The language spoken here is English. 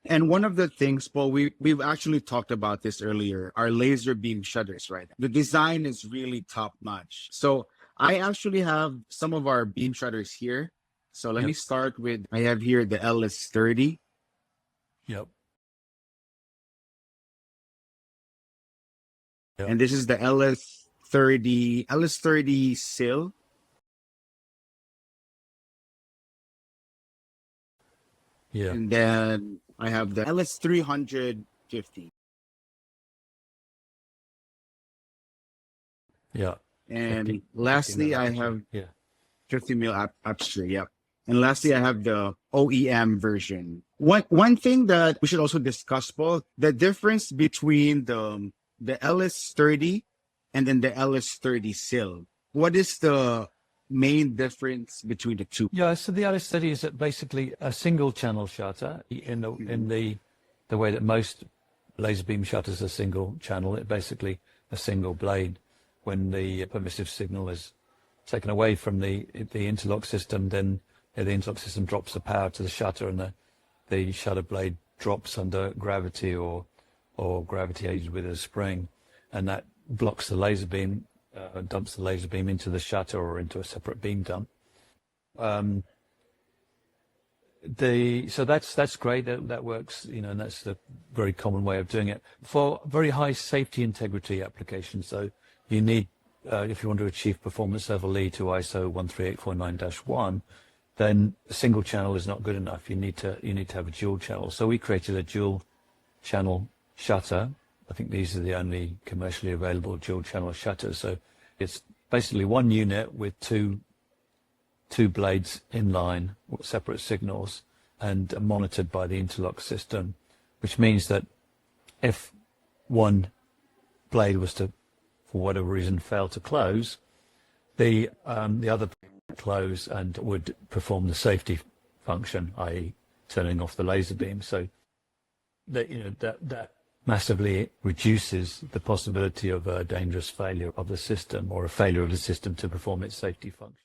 And one of the things, Paul, we've actually talked about this earlier, our laser beam shutters, right? The design is really top notch. So I actually have some of our beam shutters here. So let me Yep. start with, I have here the LS30. Yep. And this is the LS30 sill. Yeah. And then I have the LS350. Yeah. And 50 lastly, mil I aperture. have Yeah. 50 mil aperture. Yep. And lastly, I have the OEM version. One thing that we should also discuss, Paul, the difference between the LS30 and then the LS30 sill. What is the main difference between the two? Yeah, so the LS30 is basically a single channel shutter in the way that most laser beam shutters are single channel. It basically a single blade. When the permissive signal is taken away from the interlock system, then the interlock system drops the power to the shutter, and the shutter blade drops under gravity or gravity aided with a spring, and that blocks the laser beam, dumps the laser beam into the shutter or into a separate beam dump. So that's great. That works, and that's the very common way of doing it for very high safety integrity applications. So you need, if you want to achieve performance level E to ISO 13849-1, then a single channel is not good enough. You need to have a dual channel. So we created a dual channel shutter. I think these are the only commercially available dual channel shutters. So it's basically one unit with two blades in line with separate signals and monitored by the interlock system, which means that if one blade was to, for whatever reason, fail to close, the other would close and would perform the safety function, i.e. turning off the laser beam. So that massively reduces the possibility of a dangerous failure of the system or a failure of the system to perform its safety function.